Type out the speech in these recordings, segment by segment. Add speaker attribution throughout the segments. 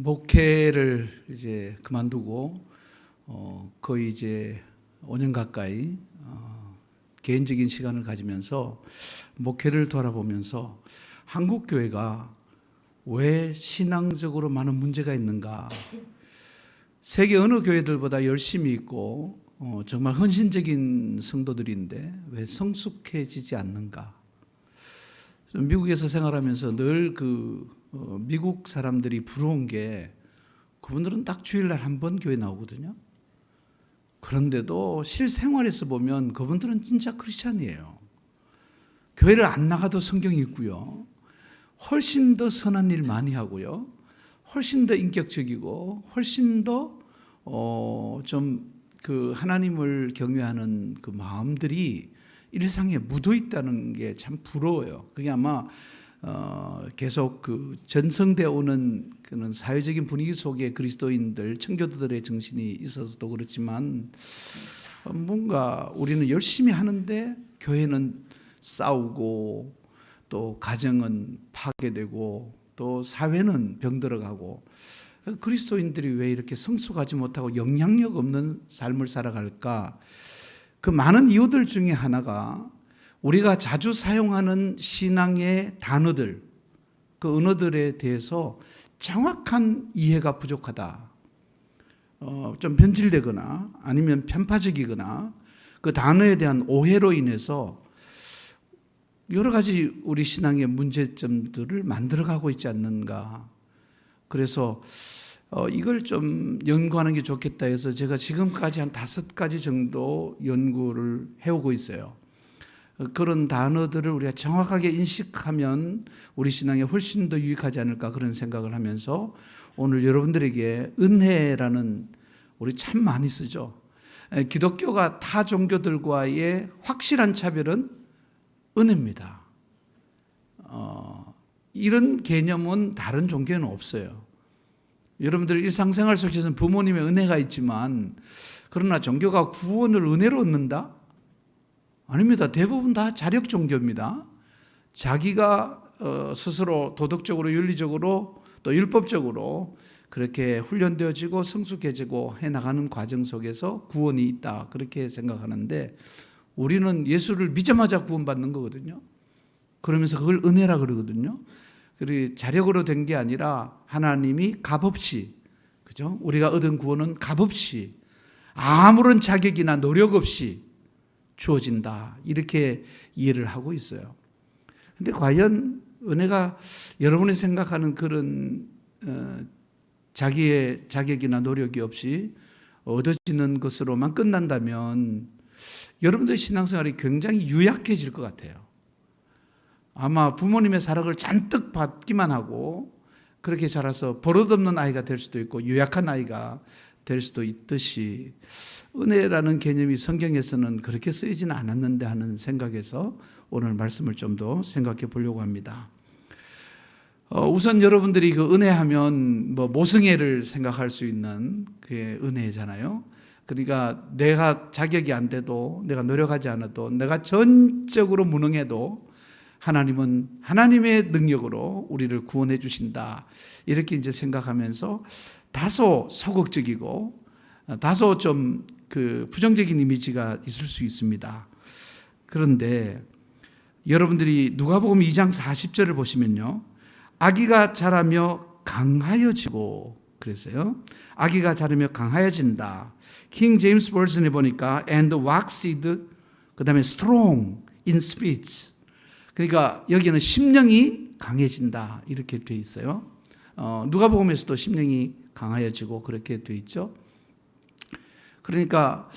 Speaker 1: 목회를 이제 그만두고 거의 이제 5년 가까이 개인적인 시간을 가지면서 목회를 돌아보면서 한국 교회가 왜 신앙적으로 많은 문제가 있는가? 세계 어느 교회들보다 열심히 있고 정말 헌신적인 성도들인데 왜 성숙해지지 않는가? 미국에서 생활하면서 늘 미국 사람들이 부러운 게 그분들은 딱 주일날 한 번 교회 나오거든요. 그런데도 실생활에서 보면 그분들은 진짜 크리스찬이에요. 교회를 안 나가도 성경 읽고요. 훨씬 더 선한 일 많이 하고요. 훨씬 더 인격적이고 훨씬 더 하나님을 경외하는 그 마음들이 일상에 묻어 있다는 게 참 부러워요. 그게 아마 계속 전성되어 오는 그런 사회적인 분위기 속에 그리스도인들, 청교도들의 정신이 있어서도 그렇지만 뭔가 우리는 열심히 하는데 교회는 싸우고 또 가정은 파괴되고 또 사회는 병들어가고 그리스도인들이 왜 이렇게 성숙하지 못하고 영향력 없는 삶을 살아갈까? 그 많은 이유들 중에 하나가 우리가 자주 사용하는 신앙의 단어들, 그 언어들에 대해서 정확한 이해가 부족하다. 좀 변질되거나 아니면 편파적이거나 그 단어에 대한 오해로 인해서 여러 가지 우리 신앙의 문제점들을 만들어가고 있지 않는가. 그래서 이걸 좀 연구하는 게 좋겠다 해서 제가 지금까지 한 5가지 정도 연구를 해오고 있어요. 그런 단어들을 우리가 정확하게 인식하면 우리 신앙에 훨씬 더 유익하지 않을까 그런 생각을 하면서 오늘 여러분들에게 은혜라는 우리 참 많이 쓰죠. 기독교가 타 종교들과의 확실한 차별은 은혜입니다. 이런 개념은 다른 종교에는 없어요. 여러분들 일상생활 속에서는 부모님의 은혜가 있지만 그러나 종교가 구원을 은혜로 얻는다? 아닙니다. 대부분 다 자력 종교입니다. 자기가 스스로 도덕적으로 윤리적으로 또 율법적으로 그렇게 훈련되어지고 성숙해지고 해나가는 과정 속에서 구원이 있다 그렇게 생각하는데 우리는 예수를 믿자마자 구원받는 거거든요. 그러면서 그걸 은혜라 그러거든요. 그리고 자력으로 된 게 아니라 하나님이 값없이, 그죠? 우리가 얻은 구원은 값없이 아무런 자격이나 노력 없이 주어진다. 이렇게 이해를 하고 있어요. 근데 과연 은혜가 여러분이 생각하는 그런 자기의 자격이나 노력이 없이 얻어지는 것으로만 끝난다면 여러분들의 신앙생활이 굉장히 유약해질 것 같아요. 아마 부모님의 사랑을 잔뜩 받기만 하고 그렇게 자라서 버릇없는 아이가 될 수도 있고 유약한 아이가 될 수도 있듯이 은혜라는 개념이 성경에서는 그렇게 쓰이지는 않았는데 하는 생각에서 오늘 말씀을 좀 더 생각해 보려고 합니다. 우선 여러분들이 그 은혜하면 모성애를 생각할 수 있는 그게 은혜잖아요. 그러니까 내가 자격이 안 돼도 내가 노력하지 않아도 내가 전적으로 무능해도 하나님은 하나님의 능력으로 우리를 구원해 주신다. 이렇게 이제 생각하면서 다소 소극적이고 다소 좀 부정적인 이미지가 있을 수 있습니다. 그런데 여러분들이 누가복음 2장 40절을 보시면요. 아기가 자라며 강하여지고 그랬어요. 아기가 자라며 강하여진다. 킹 제임스 버전에 보니까 and waxed 그다음에 strong in speech. 그러니까 여기는 심령이 강해진다 이렇게 돼 있어요. 누가복음에서도 심령이 강하여지고 그렇게 돼 있죠. 그러니까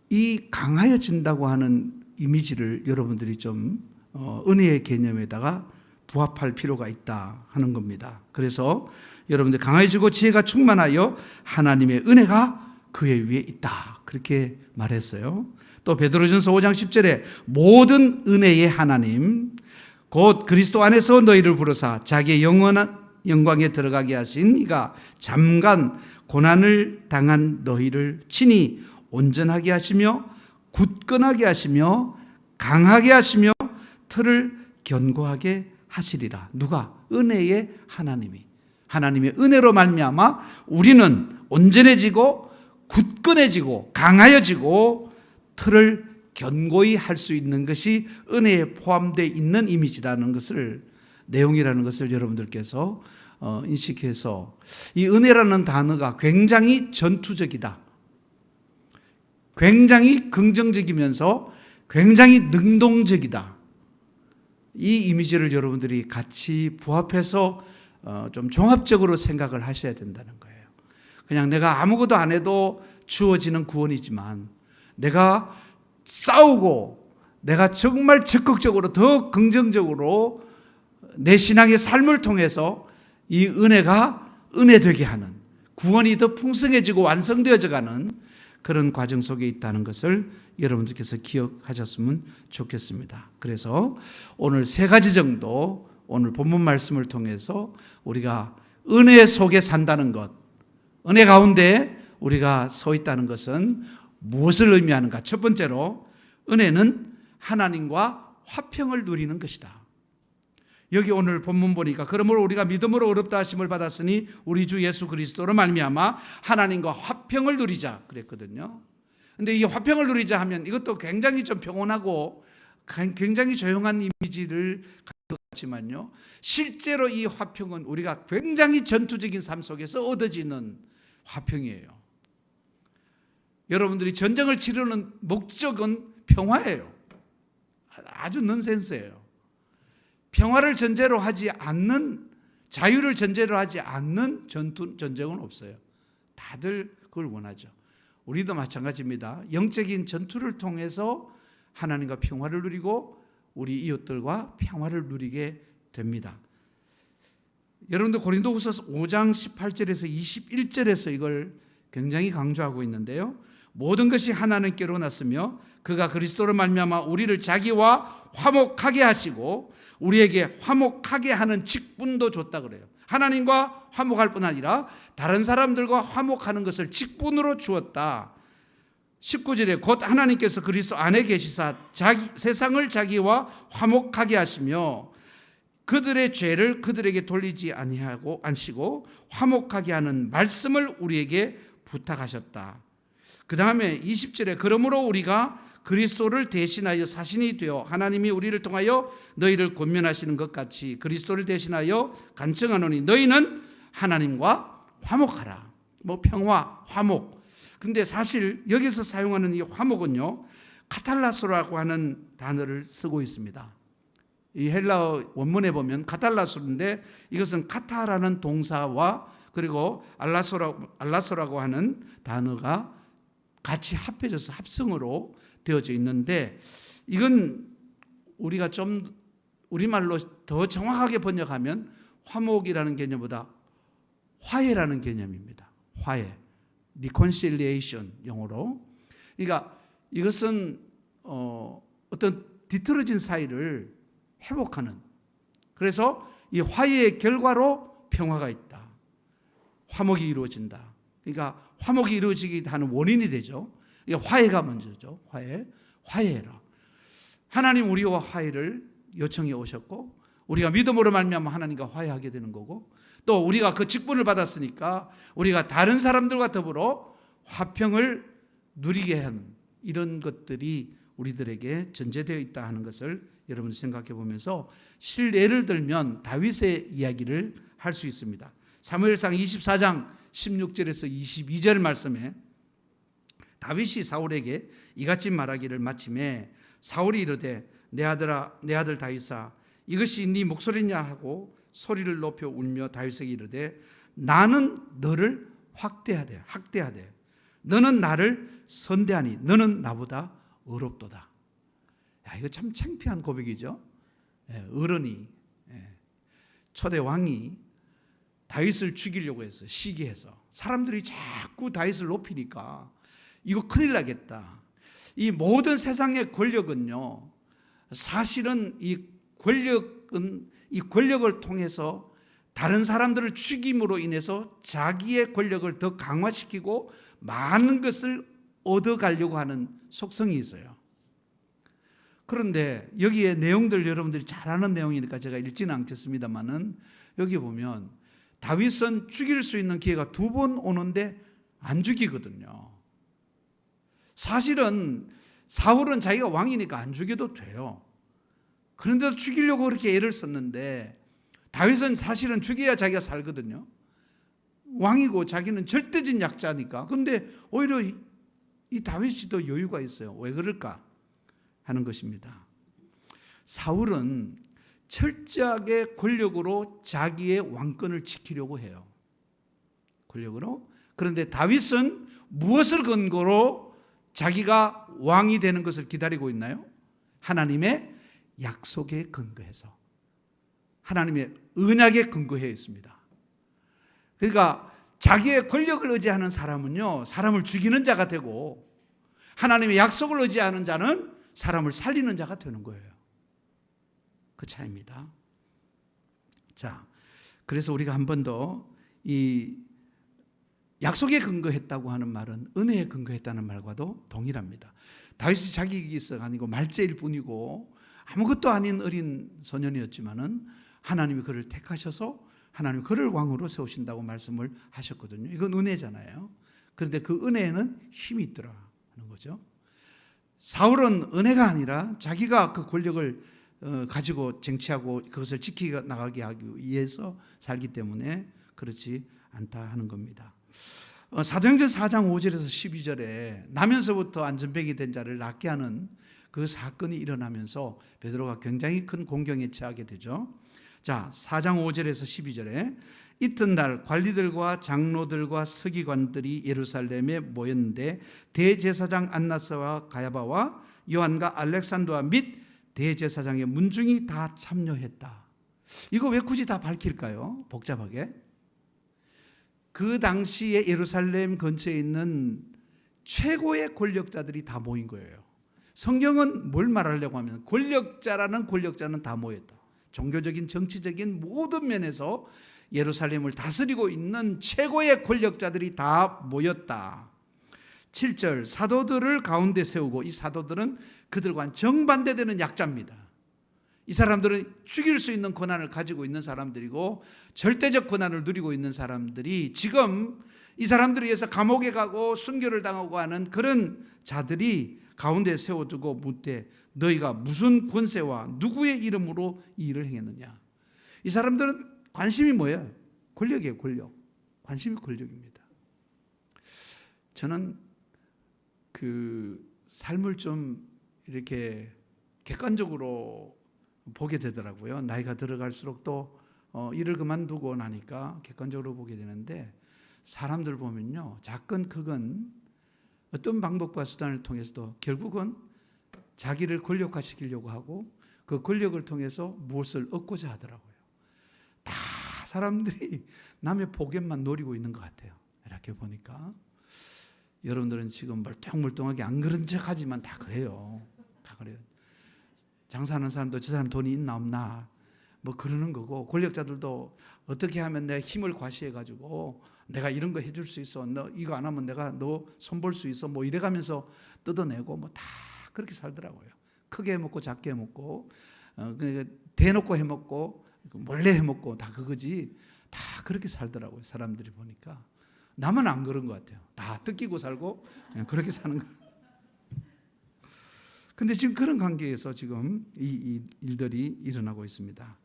Speaker 1: 이 강하여진다고 하는 이미지를 여러분들이 좀 은혜의 개념에다가 부합할 필요가 있다 하는 겁니다. 그래서 여러분들 강해지고 지혜가 충만하여 하나님의 은혜가 그의 위에 있다 그렇게 말했어요. 또 베드로전서 5장 10절에 모든 은혜의 하나님 곧 그리스도 안에서 너희를 부르사 자기의 영원한 영광에 들어가게 하신 이가 잠깐 고난을 당한 너희를 친히 온전하게 하시며 굳건하게 하시며 강하게 하시며 틀을 견고하게 하시리라. 누가? 은혜의 하나님이. 하나님의 은혜로 말미암아 우리는 온전해지고 굳건해지고 강하여지고 틀을 견고히 할 수 있는 것이 은혜에 포함되어 있는 이미지라는 것을, 내용이라는 것을 여러분들께서 인식해서, 이 은혜라는 단어가 굉장히 전투적이다, 굉장히 긍정적이면서 굉장히 능동적이다, 이 이미지를 여러분들이 같이 부합해서 좀 종합적으로 생각을 하셔야 된다는 거예요. 그냥 내가 아무것도 안 해도 주어지는 구원이지만, 내가 싸우고 내가 정말 적극적으로 더 긍정적으로 내 신앙의 삶을 통해서 이 은혜가 은혜되게 하는, 구원이 더 풍성해지고 완성되어져 가는 그런 과정 속에 있다는 것을 여러분들께서 기억하셨으면 좋겠습니다. 그래서 오늘 세 가지 정도, 오늘 본문 말씀을 통해서 우리가 은혜 속에 산다는 것, 은혜 가운데 우리가 서 있다는 것은 무엇을 의미하는가? 첫 번째로, 은혜는 하나님과 화평을 누리는 것이다. 여기 오늘 본문 보니까, 그러므로 우리가 믿음으로 의롭다 하심을 받았으니 우리 주 예수 그리스도로 말미암아 하나님과 화평을 누리자 그랬거든요. 근데 이 화평을 누리자 하면 이것도 굉장히 좀 평온하고 굉장히 조용한 이미지를 가지고 있지만요, 실제로 이 화평은 우리가 굉장히 전투적인 삶 속에서 얻어지는 화평이에요. 여러분들이 전쟁을 치르는 목적은 평화예요. 아주 넌센스예요. 평화를 전제로 하지 않는, 자유를 전제로 하지 않는 전쟁은 없어요. 다들 그걸 원하죠. 우리도 마찬가지입니다. 영적인 전투를 통해서 하나님과 평화를 누리고 우리 이웃들과 평화를 누리게 됩니다. 여러분들 고린도후서 5장 18절에서 21절에서 이걸 굉장히 강조하고 있는데요, 모든 것이 하나님께로 났으며 그가 그리스도로 말미암아 우리를 자기와 화목하게 하시고 우리에게 화목하게 하는 직분도 줬다 그래요. 하나님과 화목할 뿐 아니라 다른 사람들과 화목하는 것을 직분으로 주었다. 19절에 곧 하나님께서 그리스도 안에 계시사 세상을 자기와 화목하게 하시며 그들의 죄를 그들에게 돌리지 않으시고 화목하게 하는 말씀을 우리에게 부탁하셨다. 그 다음에 20절에 그러므로 우리가 그리스도를 대신하여 사신이 되어 하나님이 우리를 통하여 너희를 권면하시는 것 같이 그리스도를 대신하여 간청하노니 너희는 하나님과 화목하라. 뭐 평화, 화목. 근데 사실 여기서 사용하는 이 화목은요, 카탈라소라고 하는 단어를 쓰고 있습니다. 이 헬라어 원문에 보면 카탈라소인데 이것은 카타라는 동사와 그리고 알라소라고 하는 단어가 같이 합해져서 합성으로 되어져 있는데, 이건 우리가 좀 우리말로 더 정확하게 번역하면 화목이라는 개념보다 화해라는 개념입니다. 화해, reconciliation 영어로. 그러니까 이것은 어떤 뒤틀어진 사이를 회복하는, 그래서 이 화해의 결과로 평화가 있다, 화목이 이루어진다. 그러니까 화목이 이루어지게 하는 원인이 되죠. 화해가 먼저죠. 화해해라. 하나님 우리와 화해를 요청해 오셨고 우리가 믿음으로 말미암아 하나님과 화해하게 되는 거고, 또 우리가 그 직분을 받았으니까 우리가 다른 사람들과 더불어 화평을 누리게 하는 이런 것들이 우리들에게 전제되어 있다 하는 것을 여러분 생각해 보면서 실례를 들면 다윗의 이야기를 할 수 있습니다. 사무엘상 24장 16절에서 22절 말씀에 다윗이 사울에게 이같이 말하기를 마침에 사울이 이르되 내 아들 다윗아 이것이 네 목소리냐 하고 소리를 높여 울며 다윗에게 이르되 나는 너를 학대하되 너는 나를 선대하니 너는 나보다 어렵도다. 야, 이거 참 창피한 고백이죠. 어른이, 초대 왕이 다윗을 죽이려고 해서 시기해서 사람들이 자꾸 다윗을 높이니까 이거 큰일 나겠다. 이 모든 세상의 권력은요, 사실은 이 권력을 통해서 다른 사람들을 죽임으로 인해서 자기의 권력을 더 강화시키고 많은 것을 얻어가려고 하는 속성이 있어요. 그런데 여기에 내용들 여러분들이 잘 아는 내용이니까 제가 읽지는 않겠습니다만은 여기 보면 다윗은 죽일 수 있는 기회가 2번 오는데 안 죽이거든요. 사실은 사울은 자기가 왕이니까 안 죽여도 돼요. 그런데도 죽이려고 그렇게 애를 썼는데 다윗은 사실은 죽여야 자기가 살거든요. 왕이고 자기는 절대적인 약자니까. 그런데 오히려 이 다윗이 더 여유가 있어요. 왜 그럴까 하는 것입니다. 사울은 철저하게 권력으로 자기의 왕권을 지키려고 해요. 권력으로. 그런데 다윗은 무엇을 근거로 자기가 왕이 되는 것을 기다리고 있나요? 하나님의 약속에 근거해서, 하나님의 언약에 근거해 있습니다. 그러니까 자기의 권력을 의지하는 사람은요, 사람을 죽이는 자가 되고, 하나님의 약속을 의지하는 자는 사람을 살리는 자가 되는 거예요. 그 차이입니다. 자, 그래서 우리가 한 번 더 이 약속에 근거했다고 하는 말은 은혜에 근거했다는 말과도 동일합니다. 다윗이 자기 기가 아니고 말제일 뿐이고 아무것도 아닌 어린 소년이었지만은 하나님이 그를 택하셔서 하나님 그를 왕으로 세우신다고 말씀을 하셨거든요. 이건 은혜잖아요. 그런데 그 은혜에는 힘이 있더라 하는 거죠. 사울은 은혜가 아니라 자기가 그 권력을 가지고 쟁취하고 그것을 지켜 나가게 하기 위해서 살기 때문에 그렇지 않다 하는 겁니다. 사도행전 4장 5절에서 12절에 나면서부터 안전병이 된 자를 낫게 하는 그 사건이 일어나면서 베드로가 굉장히 큰 공경에 처하게 되죠. 자, 4장 5절에서 12절에 이튿날 관리들과 장로들과 서기관들이 예루살렘에 모였는데 대제사장 안나스와 가야바와 요한과 알렉산더와 및 대제사장의 문중이 다 참여했다. 이거 왜 굳이 다 밝힐까요? 복잡하게. 그 당시에 예루살렘 근처에 있는 최고의 권력자들이 다 모인 거예요. 성경은 뭘 말하려고 하면 권력자라는 권력자는 다 모였다. 종교적인 정치적인 모든 면에서 예루살렘을 다스리고 있는 최고의 권력자들이 다 모였다. 7절 사도들을 가운데 세우고, 이 사도들은 그들과 정반대되는 약자입니다. 이 사람들은 죽일 수 있는 권한을 가지고 있는 사람들이고 절대적 권한을 누리고 있는 사람들이 지금 이 사람들에 의해서 감옥에 가고 순교를 당하고 하는 그런 자들이 가운데 세워두고 묻되 너희가 무슨 권세와 누구의 이름으로 이 일을 행했느냐. 이 사람들은 관심이 뭐예요? 권력이에요. 권력. 관심이 권력입니다. 저는 그 삶을 좀 이렇게 객관적으로 보게 되더라고요. 나이가 들어갈수록 또 일을 그만두고 나니까 객관적으로 보게 되는데, 사람들 보면요, 작건 크건 어떤 방법과 수단을 통해서도 결국은 자기를 권력화시키려고 하고 그 권력을 통해서 무엇을 얻고자 하더라고요. 다 사람들이 남의 복연만 노리고 있는 것 같아요. 이렇게 보니까 여러분들은 지금 멀뚱멀뚱하게 안 그런 척 하지만 다 그래요. 다 그래요. 장사하는 사람도 저 사람 돈이 있나 없나 뭐 그러는 거고, 권력자들도 어떻게 하면 내 힘을 과시해가지고 내가 이런 거 해줄 수 있어, 너 이거 안 하면 내가 너 손볼 수 있어, 뭐 이래가면서 뜯어내고 뭐 다 그렇게 살더라고요. 크게 해먹고 작게 해먹고 대놓고 해먹고 몰래 해먹고 다 그거지. 다 그렇게 살더라고요. 사람들이 보니까. 남은 안 그런 것 같아요. 다 뜯기고 살고 그냥 그렇게 사는 거예요. 근데 지금 그런 관계에서 지금 이 일들이 일어나고 있습니다.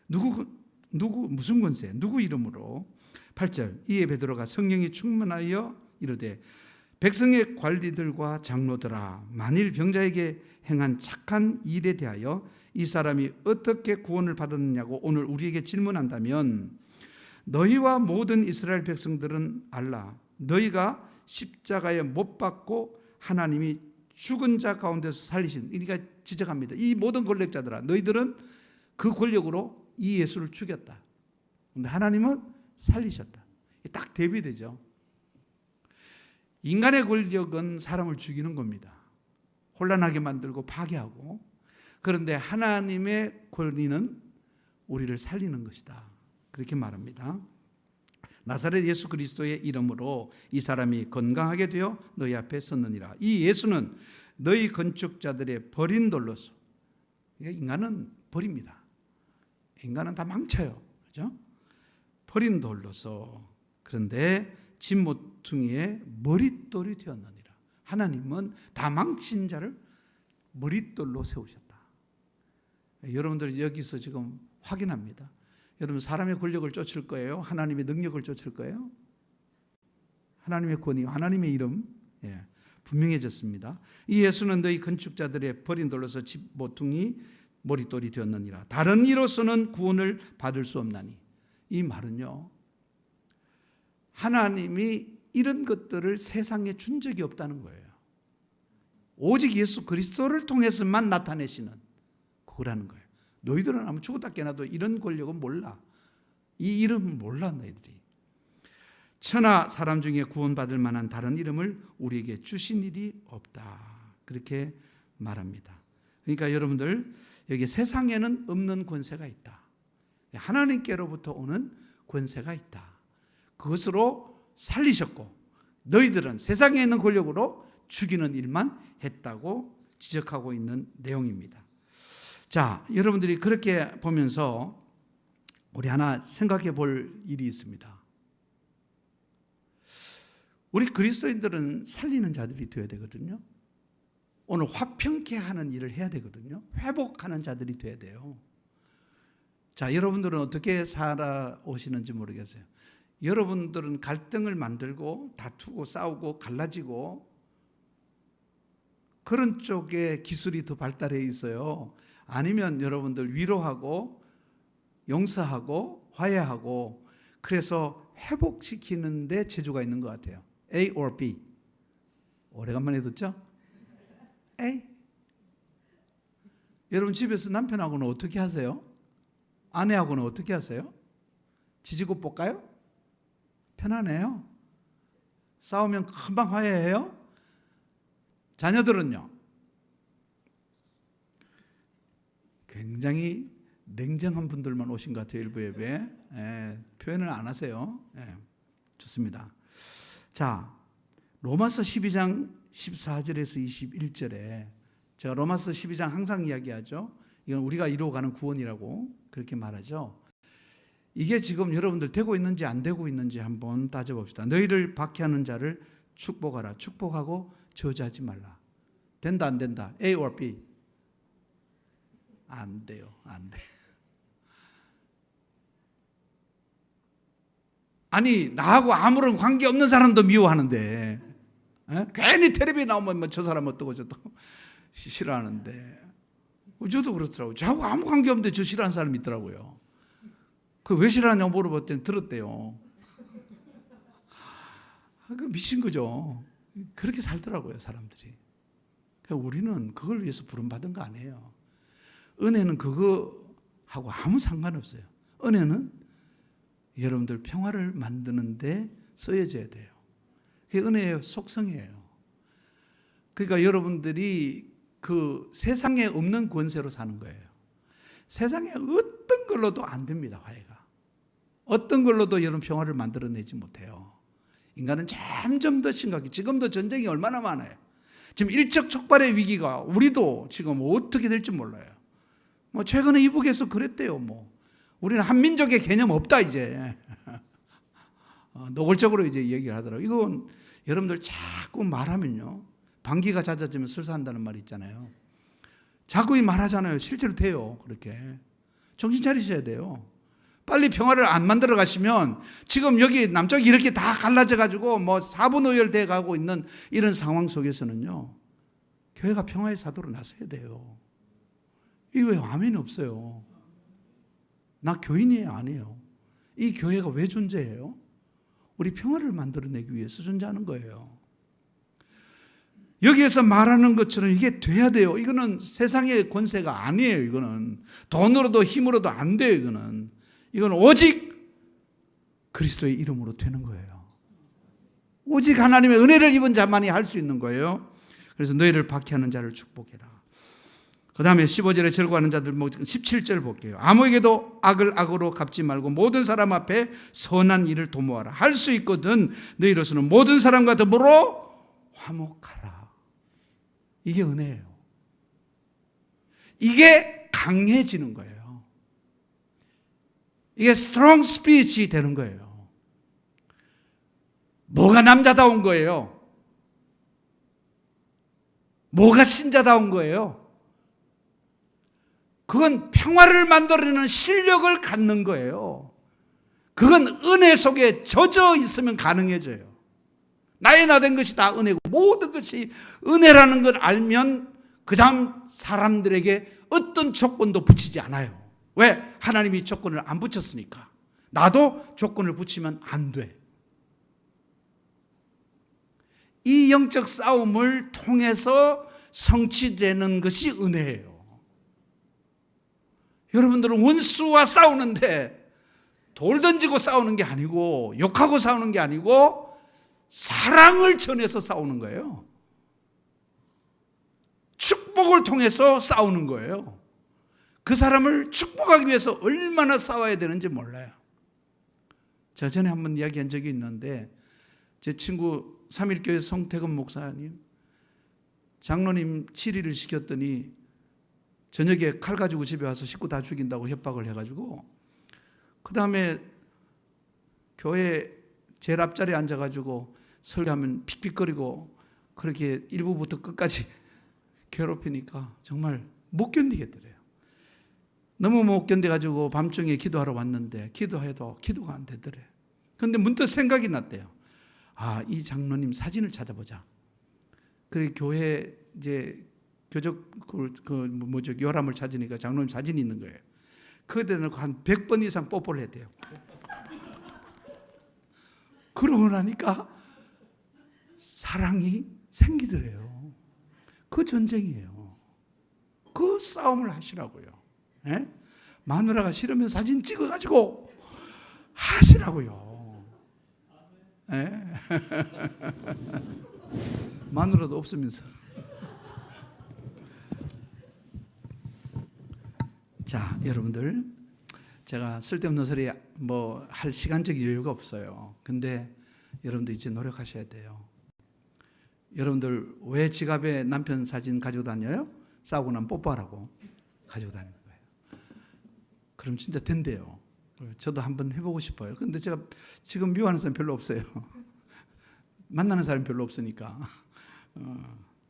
Speaker 1: 누구 무슨 권세, 누구 이름으로? 8절 이에 베드로가 성령이 충만하여 이르되 백성의 관리들과 장로들아, 만일 병자에게 행한 착한 일에 대하여 이 사람이 어떻게 구원을 받았느냐고 오늘 우리에게 질문한다면 너희와 모든 이스라엘 백성들은 알라. 너희가 십자가에 못 박고 하나님이 죽은 자 가운데서 살리신, 그러니까 지적합니다. 이 모든 권력자들아, 너희들은 그 권력으로 이 예수를 죽였다. 그런데 하나님은 살리셨다. 딱 대비되죠. 인간의 권력은 사람을 죽이는 겁니다. 혼란하게 만들고 파괴하고. 그런데 하나님의 권위는 우리를 살리는 것이다. 그렇게 말합니다. 나사렛 예수 그리스도의 이름으로 이 사람이 건강하게 되어 너희 앞에 섰느니라. 이 예수는 너희 건축자들의 버린 돌로서, 인간은 버립니다. 인간은 다 망쳐요. 그렇죠? 버린 돌로서 그런데 집 모퉁이의 머릿돌이 되었느니라. 하나님은 다 망친 자를 머릿돌로 세우셨다. 여러분들 여기서 지금 확인합니다. 여러분 사람의 권력을 쫓을 거예요? 하나님의 능력을 쫓을 거예요? 하나님의 권위, 하나님의 이름, 분명해졌습니다. 이 예수는 너희 건축자들의 버린 돌로서 집 모퉁이 머릿돌이 되었느니라. 다른 이로서는 구원을 받을 수 없나니. 이 말은요, 하나님이 이런 것들을 세상에 준 적이 없다는 거예요. 오직 예수 그리스도를 통해서만 나타내시는 그거라는 거예요. 너희들은 아마 죽었다 깨어나도 이런 권력은 몰라. 이 이름은 몰라 너희들이. 천하 사람 중에 구원받을 만한 다른 이름을 우리에게 주신 일이 없다. 그렇게 말합니다. 그러니까 여러분들 여기 세상에는 없는 권세가 있다. 하나님께로부터 오는 권세가 있다. 그것으로 살리셨고 너희들은 세상에 있는 권력으로 죽이는 일만 했다고 지적하고 있는 내용입니다. 자, 여러분들이 그렇게 보면서 우리 하나 생각해 볼 일이 있습니다. 우리 그리스도인들은 살리는 자들이 되어야 되거든요. 오늘 화평케 하는 일을 해야 되거든요. 회복하는 자들이 되어야 돼요. 자, 여러분들은 어떻게 살아오시는지 모르겠어요. 여러분들은 갈등을 만들고 다투고 싸우고 갈라지고 그런 쪽에 기술이 더 발달해 있어요. 아니면 여러분들 위로하고 용서하고 화해하고 그래서 회복시키는 데 재주가 있는 것 같아요. A or B. 오래간만에 듣죠? A. 여러분 집에서 남편하고는 어떻게 하세요? 아내하고는 어떻게 하세요? 지지고 볶아요? 편하네요. 싸우면 금방 화해해요? 자녀들은요? 굉장히 냉정한 분들만 오신 것 같아요. 일부 예배. 표현을 안 하세요. 좋습니다. 자, 로마서 12장 14절에서 21절에 제가 로마서 12장 항상 이야기하죠. 이건 우리가 이루어가는 구원이라고 그렇게 말하죠. 이게 지금 여러분들 되고 있는지 안 되고 있는지 한번 따져봅시다. 너희를 박해하는 자를 축복하라. 축복하고 저주하지 말라. 된다 안 된다? A or B? 안 돼요. 안 돼. 아니 나하고 아무런 관계없는 사람도 미워하는데 괜히 텔레비에 나오면 뭐 저 사람 어떠고 저떠고 싫어하는데 저도 그렇더라고요. 저하고 아무 관계없는데 저 싫어하는 사람이 있더라고요. 그 왜 싫어하냐고 물어봤더니 들었대요. 그 미친 거죠. 그렇게 살더라고요 사람들이. 우리는 그걸 위해서 부름받은 거 아니에요. 은혜는 그거하고 아무 상관없어요. 은혜는 여러분들 평화를 만드는데 쓰여져야 돼요. 그게 은혜의 속성이에요. 그러니까 여러분들이 그 세상에 없는 권세로 사는 거예요. 세상에 어떤 걸로도 안 됩니다. 화해가. 어떤 걸로도 여러분 평화를 만들어내지 못해요. 인간은 점점 더 심각해. 지금도 전쟁이 얼마나 많아요. 지금 일촉즉발의 위기가 우리도 지금 어떻게 될지 몰라요. 뭐 최근에 이북에서 그랬대요. 뭐 우리는 한민족의 개념 없다 이제. 노골적으로 이제 얘기를 하더라고요. 이건 여러분들 자꾸 말하면요. 방귀가 잦아지면 설사한다는 말이 있잖아요. 자꾸 이 말하잖아요. 실제로 돼요. 그렇게. 정신 차리셔야 돼요. 빨리 평화를 안 만들어 가시면 지금 여기 남쪽이 이렇게 다 갈라져 가지고 뭐 사분오열돼 가고 있는 이런 상황 속에서는요. 교회가 평화의 사도로 나서야 돼요. 이거 왜 아멘이 없어요? 나 교인이에요? 아니에요. 이 교회가 왜 존재해요? 우리 평화를 만들어내기 위해서 존재하는 거예요. 여기에서 말하는 것처럼 이게 돼야 돼요. 이거는 세상의 권세가 아니에요. 이거는 돈으로도 힘으로도 안 돼요. 이건 오직 그리스도의 이름으로 되는 거예요. 오직 하나님의 은혜를 입은 자만이 할 수 있는 거예요. 그래서 너희를 박해하는 자를 축복해라. 그 다음에 15절에 절구하는 자들, 17절 볼게요. 아무에게도 악을 악으로 갚지 말고 모든 사람 앞에 선한 일을 도모하라. 할 수 있거든 너희로서는 모든 사람과 더불어 화목하라. 이게 은혜예요. 이게 강해지는 거예요. 이게 스트롱 스피치 되는 거예요. 뭐가 남자다운 거예요? 뭐가 신자다운 거예요? 그건 평화를 만들어내는 실력을 갖는 거예요. 그건 은혜 속에 젖어 있으면 가능해져요. 나의 나 된 것이 다 은혜고 모든 것이 은혜라는 걸 알면 그 다음 사람들에게 어떤 조건도 붙이지 않아요. 왜? 하나님이 조건을 안 붙였으니까. 나도 조건을 붙이면 안 돼. 이 영적 싸움을 통해서 성취되는 것이 은혜예요. 여러분들은 원수와 싸우는데 돌 던지고 싸우는 게 아니고 욕하고 싸우는 게 아니고 사랑을 전해서 싸우는 거예요. 축복을 통해서 싸우는 거예요. 그 사람을 축복하기 위해서 얼마나 싸워야 되는지 몰라요. 제가 전에 한번 이야기한 적이 있는데 제 친구 삼일교회 송태근 목사님 장로님 치리를 시켰더니 저녁에 칼 가지고 집에 와서 식구 다 죽인다고 협박을 해가지고 그 다음에 교회 제일 앞자리에 앉아가지고 설교하면 픽픽거리고 그렇게 1부부터 끝까지 괴롭히니까 정말 못 견디겠더래요. 너무 못 견뎌가지고 밤중에 기도하러 왔는데 기도해도 기도가 안 되더래요. 그런데 문득 생각이 났대요. 아, 이 장로님 사진을 찾아보자. 그래 교회 이제 교적 요람을 찾으니까 장로님 사진이 있는 거예요. 그거에 놓고 한 100번 이상 뽀뽀를 했대요. 그러고 나니까 사랑이 생기더래요. 그 전쟁이에요. 그 싸움을 하시라고요. 예? 마누라가 싫으면 사진 찍어가지고 하시라고요. 예? 마누라도 없으면서. 자, 여러분들, 제가 쓸데없는 소리 뭐 할 시간적 여유가 없어요. 근데 여러분들 이제 노력하셔야 돼요. 여러분들 왜 지갑에 남편 사진 가지고 다녀요? 싸우고 나면 뽀뽀하라고 가지고 다니는 거예요. 그럼 진짜 된대요. 저도 한번 해보고 싶어요. 근데 제가 지금 미워하는 사람 별로 없어요. 만나는 사람이 별로 없으니까.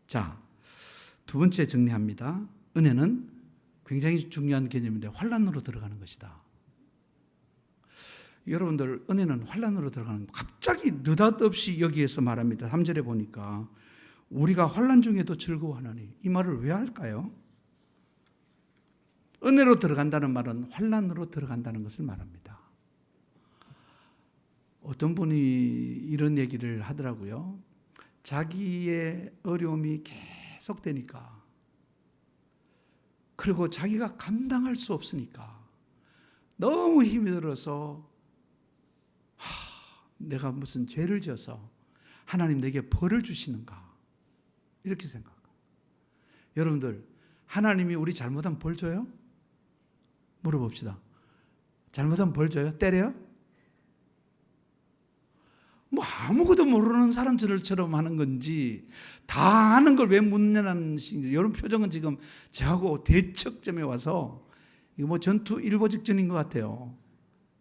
Speaker 1: 자, 두 번째 정리합니다. 은혜는 굉장히 중요한 개념인데 환란으로 들어가는 것이다. 여러분들 은혜는 환란으로 들어가는 갑자기 느닷없이 여기에서 말합니다. 3절에 보니까 우리가 환란 중에도 즐거워하노니 이 말을 왜 할까요? 은혜로 들어간다는 말은 환란으로 들어간다는 것을 말합니다. 어떤 분이 이런 얘기를 하더라고요. 자기의 어려움이 계속되니까 그리고 자기가 감당할 수 없으니까 너무 힘이 들어서 내가 무슨 죄를 지어서 하나님 내게 벌을 주시는가 이렇게 생각해요. 여러분들 하나님이 우리 잘못하면 벌 줘요? 물어봅시다. 잘못하면 벌 줘요? 때려요? 뭐 아무것도 모르는 사람들처럼 하는 건지 다 아는 걸 왜 묻냐는 이런 표정은 지금 저하고 대척점에 와서 이거 뭐 전투 일보 직전인 것 같아요.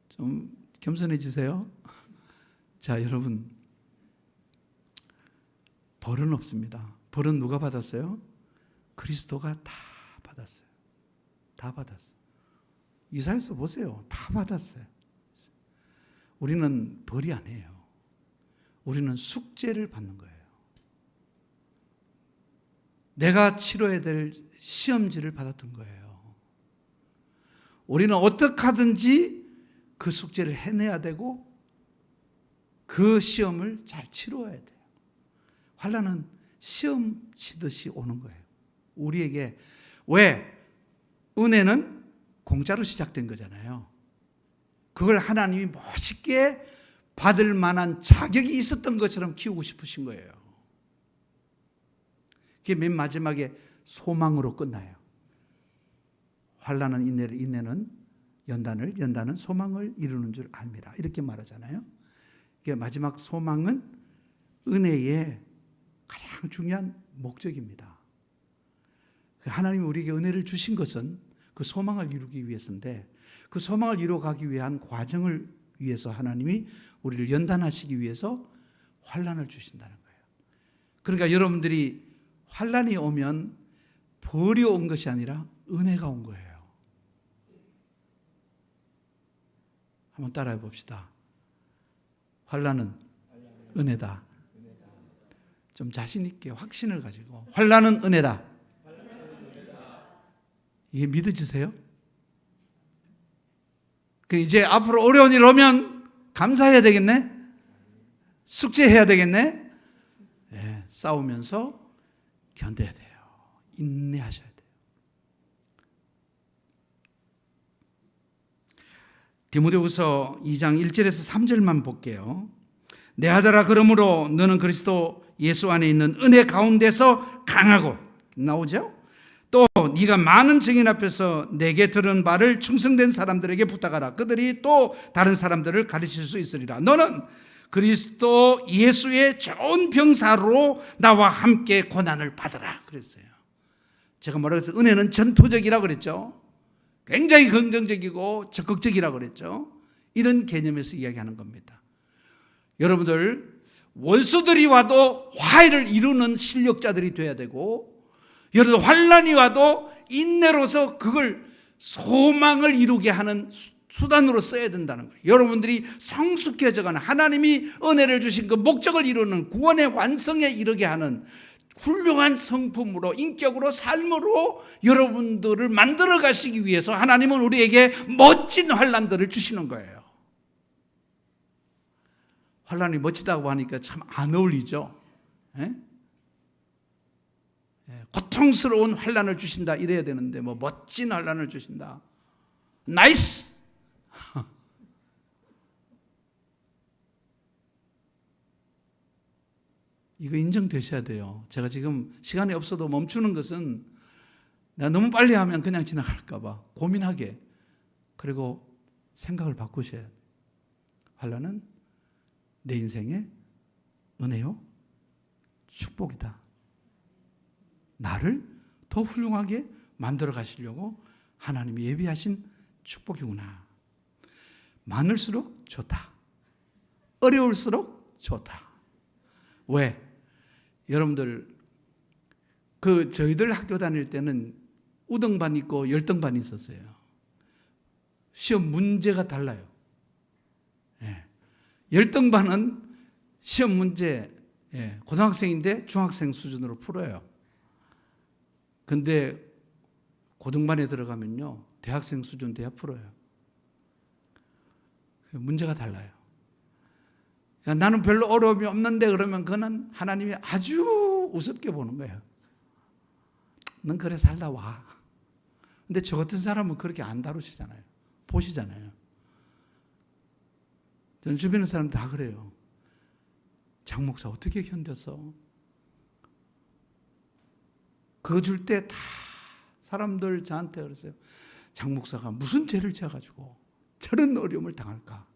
Speaker 1: 좀 겸손해지세요. 자, 여러분 벌은 없습니다. 벌은 누가 받았어요? 그리스도가 다 받았어요. 다 받았어요. 이사야서 보세요. 다 받았어요. 우리는 벌이 아니에요. 우리는 숙제를 받는 거예요. 내가 치러야 될 시험지를 받았던 거예요. 우리는 어떻게 하든지 그 숙제를 해내야 되고 그 시험을 잘 치러야 돼요. 환난은 시험 치듯이 오는 거예요. 우리에게 왜? 은혜는 공짜로 시작된 거잖아요. 그걸 하나님이 멋있게 받을 만한 자격이 있었던 것처럼 키우고 싶으신 거예요. 그게 맨 마지막에 소망으로 끝나요. 환난은 인내를, 인내는 연단을, 연단은 소망을 이루는 줄 압니다. 이렇게 말하잖아요. 이게 마지막 소망은 은혜의 가장 중요한 목적입니다. 하나님이 우리에게 은혜를 주신 것은 그 소망을 이루기 위해서인데 그 소망을 이루어가기 위한 과정을 위해서 하나님이 우리를 연단하시기 위해서 환난을 주신다는 거예요. 그러니까 여러분들이 환난이 오면 벌이 온 것이 아니라 은혜가 온 거예요. 한번 따라해 봅시다. 환난은 은혜다. 좀 자신 있게 확신을 가지고 환난은 은혜다. 이게 믿어지세요? 이제 앞으로 어려운 일 오면 감사해야 되겠네? 숙제해야 되겠네? 네, 싸우면서 견뎌야 돼요. 인내하셔야 돼요. 디모데후서 2장 1절에서 3절만 볼게요. 내 아들아, 그러므로 너는 그리스도 예수 안에 있는 은혜 가운데서 강하고, 나오죠? 또 네가 많은 증인 앞에서 내게 들은 바를 충성된 사람들에게 부탁하라. 그들이 또 다른 사람들을 가르칠 수 있으리라. 너는 그리스도 예수의 좋은 병사로 나와 함께 고난을 받으라 그랬어요. 제가 뭐라 그랬어요? 은혜는 전투적이라 그랬죠. 굉장히 긍정적이고 적극적이라 그랬죠. 이런 개념에서 이야기하는 겁니다. 여러분들, 원수들이 와도 화해를 이루는 실력자들이 돼야 되고, 여러분 환난이 와도 인내로서 그걸 소망을 이루게 하는 수단으로 써야 된다는 거예요. 여러분들이 성숙해져가는, 하나님이 은혜를 주신 그 목적을 이루는 구원의 완성에 이르게 하는 훌륭한 성품으로, 인격으로, 삶으로 여러분들을 만들어 가시기 위해서 하나님은 우리에게 멋진 환난들을 주시는 거예요. 환난이 멋지다고 하니까 참 안 어울리죠. 고통스러운 환난을 주신다 이래야 되는데 뭐 멋진 환난을 주신다. 나이스! 이거 인정되셔야 돼요. 제가 지금 시간이 없어도 멈추는 것은 내가 너무 빨리 하면 그냥 지나갈까 봐 고민하게, 그리고 생각을 바꾸셔야 돼요. 환난은 내 인생의 은혜요, 축복이다. 나를 더 훌륭하게 만들어 가시려고 하나님이 예비하신 축복이구나. 많을수록 좋다. 어려울수록 좋다. 왜? 여러분들, 저희들 학교 다닐 때는 우등반 있고 열등반이 있었어요. 시험 문제가 달라요. 열등반은 시험 문제, 고등학생인데 중학생 수준으로 풀어요. 근데 고등반에 들어가면요, 대학생 수준 돼야 풀어요. 문제가 달라요. 그러니까 나는 별로 어려움이 없는데 그러면 그는 하나님이 아주 우습게 보는 거예요. 넌 그래 살다 와. 근데 저 같은 사람은 그렇게 안 다루시잖아요. 보시잖아요. 전 주변의 사람 다 그래요. 장 목사 어떻게 견뎠어? 그거 줄 때 다 사람들 저한테 그랬어요. 장 목사가 무슨 죄를 지어가지고 저런 어려움을 당할까?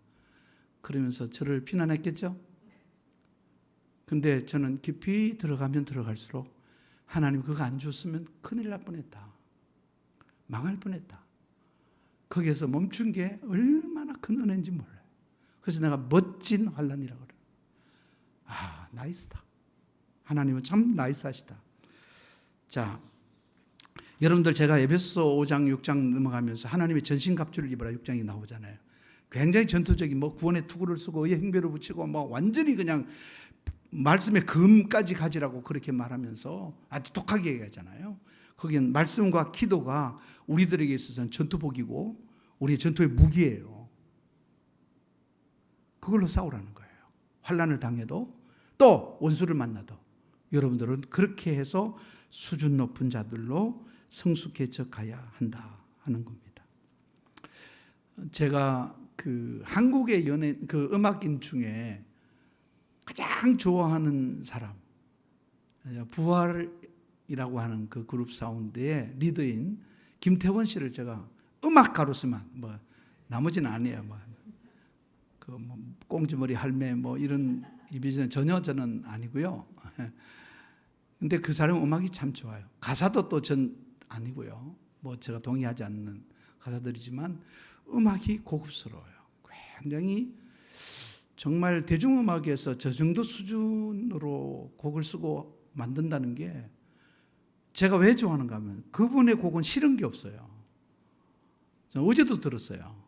Speaker 1: 그러면서 저를 비난했겠죠? 근데 저는 깊이 들어가면 들어갈수록 하나님 그거 안 줬으면 큰일 날 뻔했다. 망할 뻔했다. 거기에서 멈춘 게 얼마나 큰 은혜인지 몰라요. 그래서 내가 멋진 환난이라고 그래요. 아, 나이스다. 하나님은 참 나이스하시다. 자, 여러분들, 제가 에베소서 5장 6장 넘어가면서 하나님의 전신갑주를 입으라 6장이 나오잖아요. 굉장히 전투적인 구원의 투구를 쓰고 의의 행배를 붙이고 완전히 그냥 말씀의 금까지 가지라고 그렇게 말하면서 아주 독하게 얘기하잖아요. 거기는 말씀과 기도가 우리들에게 있어서는 전투복이고 우리의 전투의 무기예요. 그걸로 싸우라는 거예요. 환난을 당해도 또 원수를 만나도 여러분들은 그렇게 해서 수준 높은 자들로 성숙해져 가야 한다 하는 겁니다. 제가 한국의 음악인 중에 가장 좋아하는 사람, 부활이라고 하는 그 그룹 사운드의 리더인 김태원 씨를 제가 음악가로서만, 나머지는 아니에요. 꽁지머리 할매 이런 이미지는 전혀 저는 아니고요. 근데 그 사람 음악이 참 좋아요. 가사도 또 전 아니고요. 제가 동의하지 않는 가사들이지만 음악이 고급스러워요. 굉장히 정말 대중음악에서 저 정도 수준으로 곡을 쓰고 만든다는 게 제가 왜 좋아하는가 하면 그분의 곡은 싫은 게 없어요. 저는 어제도 들었어요.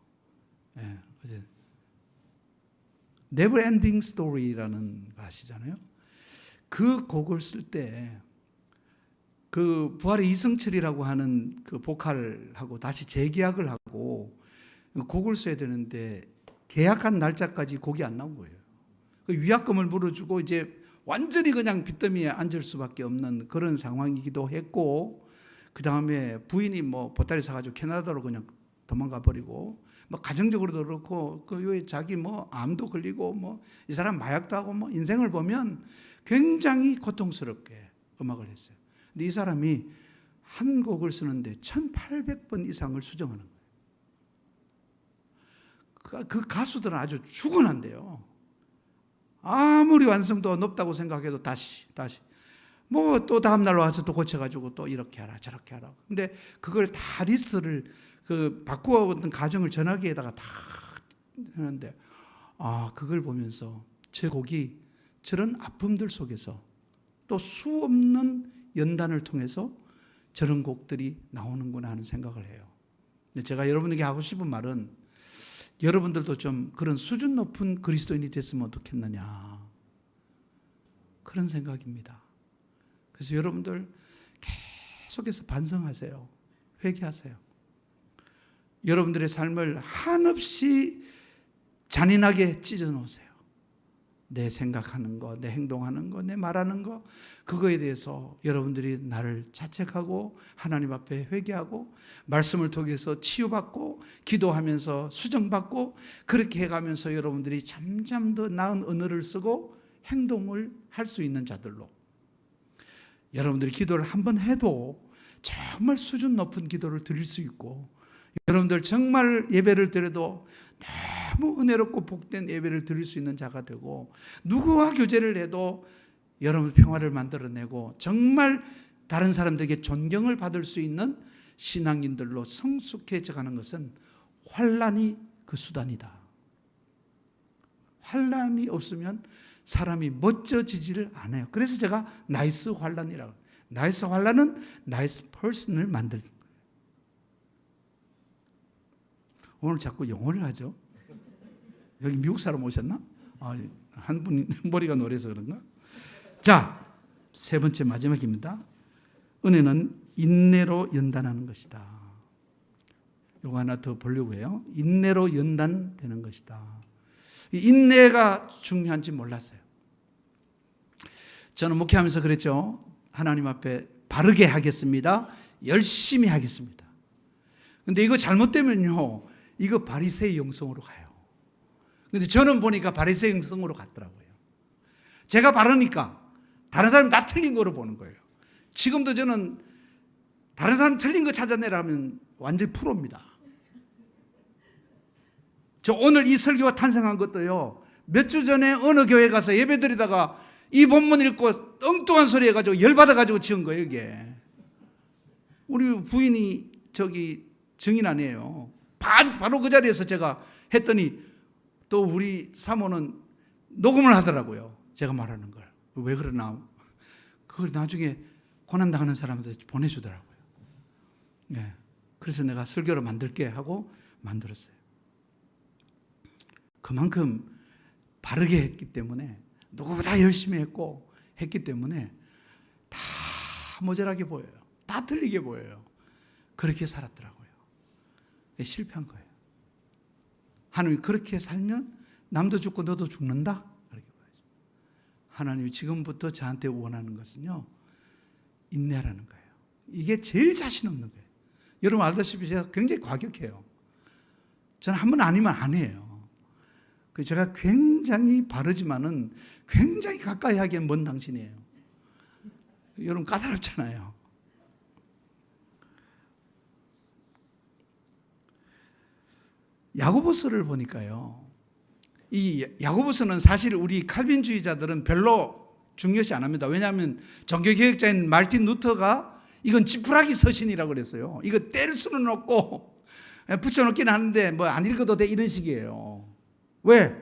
Speaker 1: 예, 어제 Never Ending Story라는 거 아시잖아요. 그 곡을 쓸 때 그 부활의 이승철이라고 하는 그 보컬하고 다시 재계약을 하고 곡을 써야 되는데 계약한 날짜까지 곡이 안 나온 거예요. 그 위약금을 물어주고 이제 완전히 그냥 빚더미에 앉을 수밖에 없는 그런 상황이기도 했고, 그 다음에 부인이 뭐 보따리 사가지고 캐나다로 그냥 도망가 버리고, 뭐 가정적으로도 그렇고 그 외에 자기 뭐 암도 걸리고 뭐 이 사람 마약도 하고 뭐 인생을 보면 굉장히 고통스럽게 음악을 했어요. 근데 이 사람이 한 곡을 쓰는데 1800번 이상을 수정하는 거예요. 그 가수들은 아주 죽어난대요. 아무리 완성도가 높다고 생각해도 다시 뭐 또 다음날 와서 또 고쳐가지고 또 이렇게 하라 저렇게 하라. 근데 그걸 다 리스트를 그 바꾸어온 과정을 전화기에다가 다 하는데, 그걸 보면서 제 곡이 저런 아픔들 속에서 또 수없는 연단을 통해서 저런 곡들이 나오는구나 하는 생각을 해요. 근데 제가 여러분에게 하고 싶은 말은 여러분들도 좀 그런 수준 높은 그리스도인이 됐으면 어떻겠느냐, 그런 생각입니다. 그래서 여러분들 계속해서 반성하세요. 회개하세요. 여러분들의 삶을 한없이 잔인하게 찢어놓으세요. 내 생각하는 거, 내 행동하는 거, 내 말하는 거, 그거에 대해서 여러분들이 나를 자책하고 하나님 앞에 회개하고 말씀을 통해서 치유받고 기도하면서 수정받고, 그렇게 해가면서 여러분들이 점점 더 나은 언어를 쓰고 행동을 할 수 있는 자들로, 여러분들이 기도를 한번 해도 정말 수준 높은 기도를 드릴 수 있고, 여러분들 정말 예배를 드려도 너무 은혜롭고 복된 예배를 드릴 수 있는 자가 되고, 누구와 교제를 해도 여러분 평화를 만들어내고 정말 다른 사람들에게 존경을 받을 수 있는 신앙인들로 성숙해져 가는 것은 환난이 그 수단이다. 환난이 없으면 사람이 멋져지지를 않아요. 그래서 제가 나이스 환난이라고, 나이스 환난은 나이스 퍼슨을 만들. 오늘 자꾸 영어를 하죠. 여기 미국 사람 오셨나? 한 분이 머리가 노래서 그런가? 자, 세 번째 마지막입니다. 은혜는 인내로 연단하는 것이다. 이거 하나 더 보려고 해요. 인내로 연단되는 것이다. 인내가 중요한지 몰랐어요. 저는 목회하면서 그랬죠. 하나님 앞에 바르게 하겠습니다. 열심히 하겠습니다. 근데 이거 잘못되면요, 이거 바리새의 영성으로 가요. 근데 저는 보니까 바리새의 영성으로 갔더라고요. 제가 바르니까 다른 사람이 다 틀린 거로 보는 거예요. 지금도 저는 다른 사람 틀린 거 찾아내라면 완전히 프로입니다. 저 오늘 이 설교가 탄생한 것도요, 몇 주 전에 어느 교회 가서 예배 드리다가 이 본문 읽고 엉뚱한 소리 해가지고 열받아가지고 지은 거예요, 이게. 우리 부인이 저기 증인 아니에요. 바로 그 자리에서 제가 했더니 또 우리 사모는 녹음을 하더라고요. 제가 말하는 걸. 왜 그러나? 그걸 나중에 고난당하는 사람한테 보내주더라고요. 네. 그래서 내가 설교를 만들게 하고 만들었어요. 그만큼 바르게 했기 때문에, 누구보다 열심히 했기 때문에 다 모자라게 보여요. 다 틀리게 보여요. 그렇게 살았더라고요. 실패한 거예요. 하나님이 그렇게 살면 남도 죽고 너도 죽는다? 그렇게 보여요. 하나님이 지금부터 저한테 원하는 것은요, 인내라는 거예요. 이게 제일 자신 없는 거예요. 여러분 알다시피 제가 굉장히 과격해요. 저는 한 번 아니면 안 해요. 제가 굉장히 바르지만은 굉장히 가까이 하기엔 먼 당신이에요. 여러분 까다롭잖아요. 야고보서를 보니까요, 이 야고보서는 사실 우리 칼빈주의자들은 별로 중요시 안 합니다. 왜냐하면 종교개혁자인 마르틴 루터가 이건 지푸라기 서신이라고 그랬어요. 이거 뗄 수는 없고 붙여놓긴 하는데 뭐 안 읽어도 돼 이런 식이에요. 왜?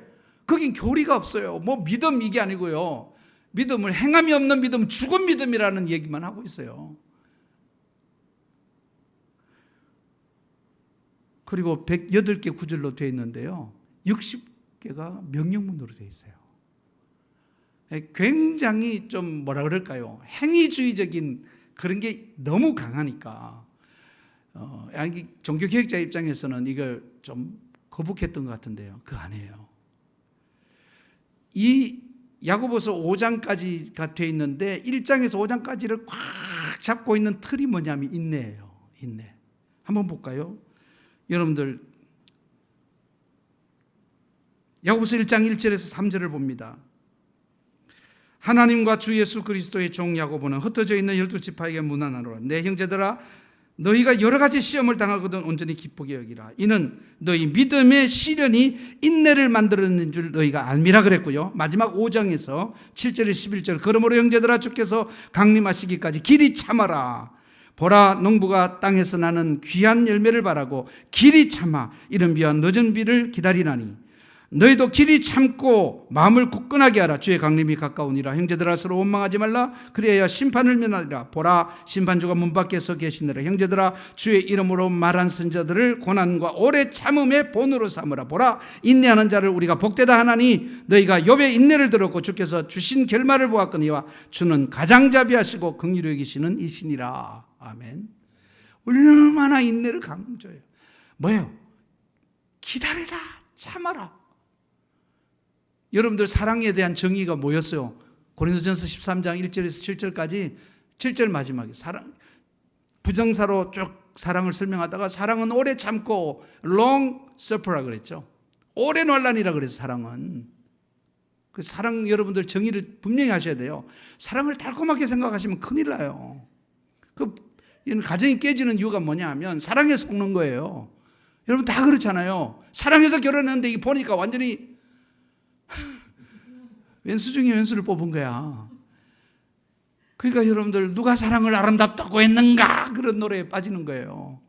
Speaker 1: 거긴 교리가 없어요. 뭐 믿음 이게 아니고요. 믿음을 행함이 없는 믿음, 죽은 믿음이라는 얘기만 하고 있어요. 그리고 108개 구절로 되어 있는데요. 60개가 명령문으로 되어 있어요. 굉장히 좀 뭐라 그럴까요? 행위주의적인 그런 게 너무 강하니까 종교개혁자 입장에서는 이걸 좀 거북했던 것 같은데요. 그거 아니에요. 이 야고보서 5장까지가 되어 있는데 1장에서 5장까지를 꽉 잡고 있는 틀이 뭐냐면 인내예요. 인내. 한번 볼까요? 여러분들 야고보서 1장 1절에서 3절을 봅니다. 하나님과 주 예수 그리스도의 종 야고보는 흩어져 있는 12지파에게 문안하노라. 내 형제들아 너희가 여러 가지 시험을 당하거든 온전히 기쁘게 여기라. 이는 너희 믿음의 시련이 인내를 만들어낸 줄 너희가 알미라 그랬고요. 마지막 5장에서 7절 11절 그러므로 형제들아 주께서 강림하시기까지 길이 참아라. 보라 농부가 땅에서 나는 귀한 열매를 바라고 길이 참아 이른 비와 늦은 비를 기다리나니 너희도 길이 참고 마음을 굳건하게 하라. 주의 강림이 가까우니라. 형제들아 서로 원망하지 말라. 그래야 심판을 면하리라. 보라 심판주가 문 밖에 서 계시느라. 형제들아 주의 이름으로 말한 선자들을 고난과 오래 참음의 본으로 삼으라. 보라 인내하는 자를 우리가 복되다 하나니 너희가 욥의 인내를 들었고 주께서 주신 결말을 보았거니와 주는 가장자비하시고 긍휼히 여기시는 이시니라. 아멘. 얼마나 인내를 강조해요. 뭐예요? 기다리라. 참아라. 여러분들 사랑에 대한 정의가 뭐였어요? 고린도전서 13장 1절에서 7절까지 7절 마지막에 사랑 부정사로 쭉 사랑을 설명하다가 사랑은 오래 참고 long suffer라 그랬죠. 오래 논란이라 그래서 사랑은 그 사랑 여러분들 정의를 분명히 하셔야 돼요. 사랑을 달콤하게 생각하시면 큰일 나요. 그 가정이 깨지는 이유가 뭐냐 하면 사랑에 속는 거예요. 여러분 다 그렇잖아요. 사랑해서 결혼했는데 이게 보니까 완전히 왼수 중에 왼수를 뽑은 거야. 그러니까 여러분들 누가 사랑을 아름답다고 했는가 그런 노래에 빠지는 거예요.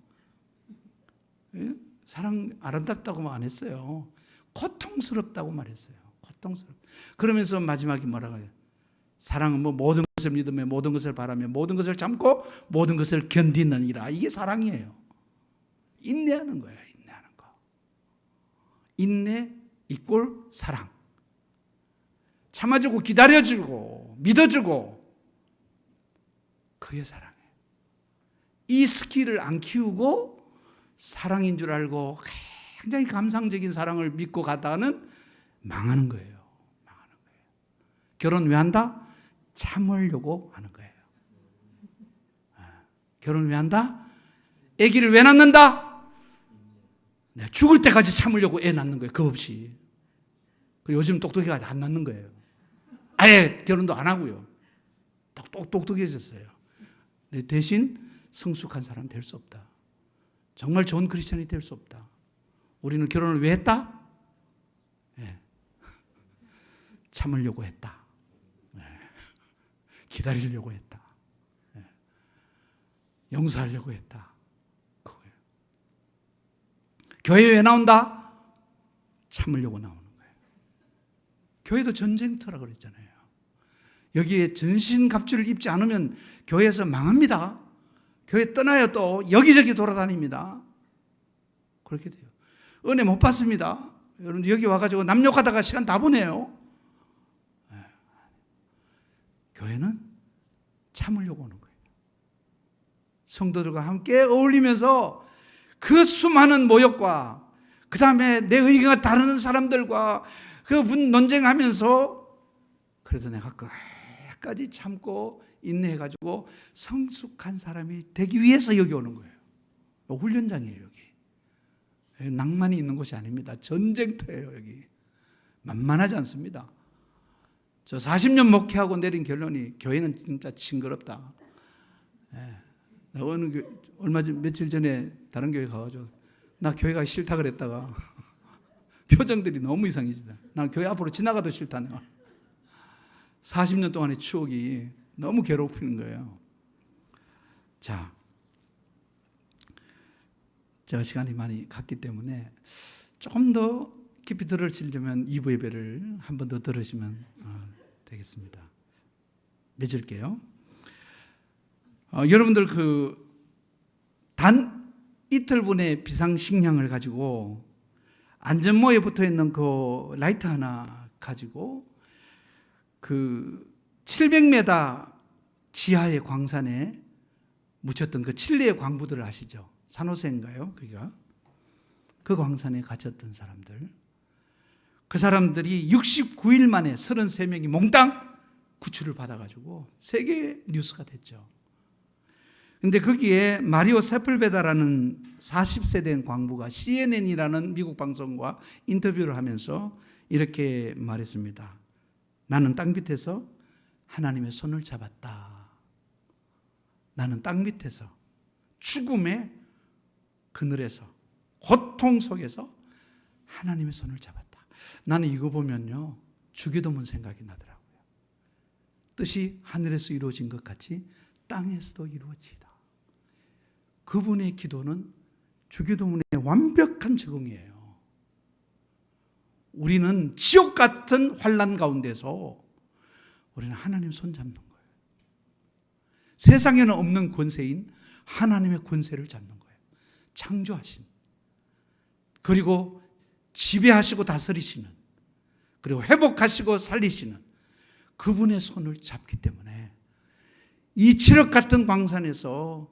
Speaker 1: 사랑 아름답다고 안 했어요. 고통스럽다고 말했어요. 고통스럽다. 그러면서 마지막에 뭐라고 해요? 사랑은 뭐 모든 것을 믿으며 모든 것을 바라며 모든 것을 참고 모든 것을 견디느니라. 이게 사랑이에요. 인내하는 거예요. 인내하는 거. 인내 이꼴 사랑. 참아주고 기다려주고 믿어주고 그게 사랑이에요. 이 스킬을 안 키우고 사랑인 줄 알고 굉장히 감상적인 사랑을 믿고 가다가는 망하는 거예요. 망하는 거예요. 결혼 왜 한다? 참으려고 하는 거예요. 결혼 왜 한다? 아기를 왜 낳는다? 내가 죽을 때까지 참으려고 애 낳는 거예요. 겁 없이. 요즘 똑똑해가지고 안 낳는 거예요. 아예 결혼도 안 하고요. 똑똑해졌어요. 대신 성숙한 사람 될 수 없다. 정말 좋은 크리스천이 될 수 없다. 우리는 결혼을 왜 했다? 네. 참으려고 했다. 네. 기다리려고 했다. 네. 용서하려고 했다. 그거예요. 교회에 왜 나온다? 참으려고 나오는 거예요. 교회도 전쟁터라 그랬잖아요. 여기에 전신갑주를 입지 않으면 교회에서 망합니다. 교회 떠나요. 또 여기저기 돌아다닙니다. 그렇게 돼요. 은혜 못 받습니다. 여러분 여기 와가지고 남욕하다가 시간 다 보내요. 교회는 참으려고 오는 거예요. 성도들과 함께 어울리면서 그 수많은 모욕과 그 다음에 내 의견과 다른 사람들과 그 논쟁하면서 그래도 내가 끝까지 참고 인내해가지고 성숙한 사람이 되기 위해서 여기 오는 거예요. 훈련장이에요. 여기 낭만이 있는 곳이 아닙니다. 전쟁터예요. 여기 만만하지 않습니다. 저 40년 목회하고 내린 결론이 교회는 진짜 징그럽다. 얼마 전 며칠 전에 다른 교회 가가지고 나 교회가 싫다 그랬다가 표정들이 너무 이상해지다. 난 교회 앞으로 지나가도 싫다. 내가 40년 동안의 추억이 너무 괴롭히는 거예요. 자, 제가 시간이 많이 갔기 때문에 조금 더 깊이 들으시려면 2부 예배를 한 번 더 들으시면 되겠습니다. 맺을게요. 여러분들 단 이틀분의 비상식량을 가지고 안전모에 붙어 있는 그 라이트 하나 가지고 700m 지하의 광산에 묻혔던 그 칠레의 광부들을 아시죠? 산호세인가요? 그 광산에 갇혔던 사람들. 그 사람들이 69일 만에 33명이 몽땅 구출을 받아가지고 세계 뉴스가 됐죠. 근데 거기에 마리오 세플베다라는 40세 된 광부가 CNN이라는 미국 방송과 인터뷰를 하면서 이렇게 말했습니다. 나는 땅 밑에서 하나님의 손을 잡았다. 나는 땅 밑에서 죽음의 그늘에서 고통 속에서 하나님의 손을 잡았다. 나는 이거 보면요, 주기도문 생각이 나더라고요. 뜻이 하늘에서 이루어진 것 같이 땅에서도 이루어지다. 그분의 기도는 주기도문의 완벽한 적응이에요. 우리는 지옥 같은 환난 가운데서 우리는 하나님 손 잡는 거예요. 세상에는 없는 권세인 하나님의 권세를 잡는 거예요. 창조하신, 그리고 지배하시고 다스리시는, 그리고 회복하시고 살리시는 그분의 손을 잡기 때문에 이 칠흑 같은 광산에서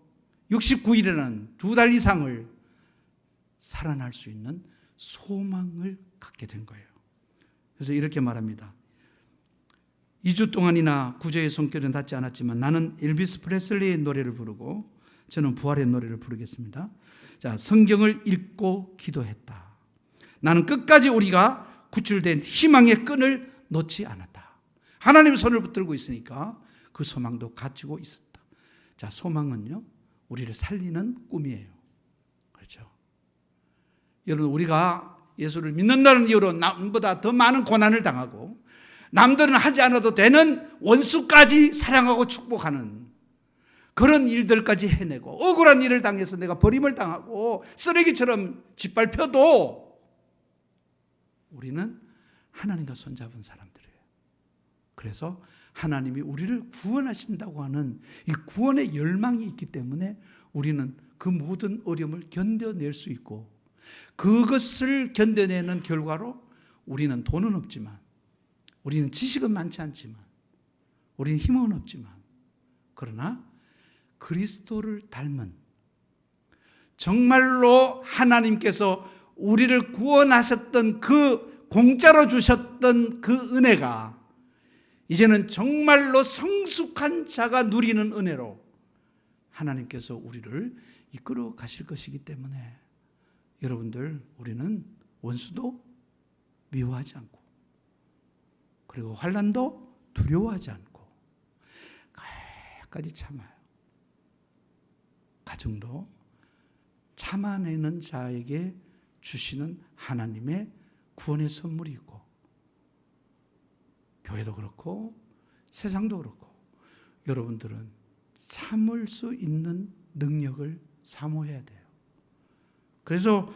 Speaker 1: 69일이라는 2달 이상을 살아날 수 있는 소망을 갖게 된 거예요. 그래서 이렇게 말합니다. 2주 동안이나 구제의 손길은 닿지 않았지만 나는 엘비스 프레슬리의 노래를 부르고 저는 부활의 노래를 부르겠습니다. 자, 성경을 읽고 기도했다. 나는 끝까지 우리가 구출된 희망의 끈을 놓지 않았다. 하나님의 손을 붙들고 있으니까 그 소망도 가지고 있었다. 자, 소망은요, 우리를 살리는 꿈이에요. 그렇죠? 여러분, 우리가 예수를 믿는다는 이유로 남보다 더 많은 고난을 당하고 남들은 하지 않아도 되는 원수까지 사랑하고 축복하는 그런 일들까지 해내고 억울한 일을 당해서 내가 버림을 당하고 쓰레기처럼 짓밟혀도 우리는 하나님과 손잡은 사람들이에요. 그래서 하나님이 우리를 구원하신다고 하는 이 구원의 열망이 있기 때문에 우리는 그 모든 어려움을 견뎌낼 수 있고, 그것을 견뎌내는 결과로 우리는 돈은 없지만, 우리는 지식은 많지 않지만, 우리는 힘은 없지만, 그러나 그리스도를 닮은, 정말로 하나님께서 우리를 구원하셨던 그 공짜로 주셨던 그 은혜가 이제는 정말로 성숙한 자가 누리는 은혜로 하나님께서 우리를 이끌어 가실 것이기 때문에 여러분들, 우리는 원수도 미워하지 않고, 그리고 환난도 두려워하지 않고 끝까지 참아요. 가정도 참아내는 자에게 주시는 하나님의 구원의 선물이 있고, 교회도 그렇고 세상도 그렇고 여러분들은 참을 수 있는 능력을 사모해야 돼요. 그래서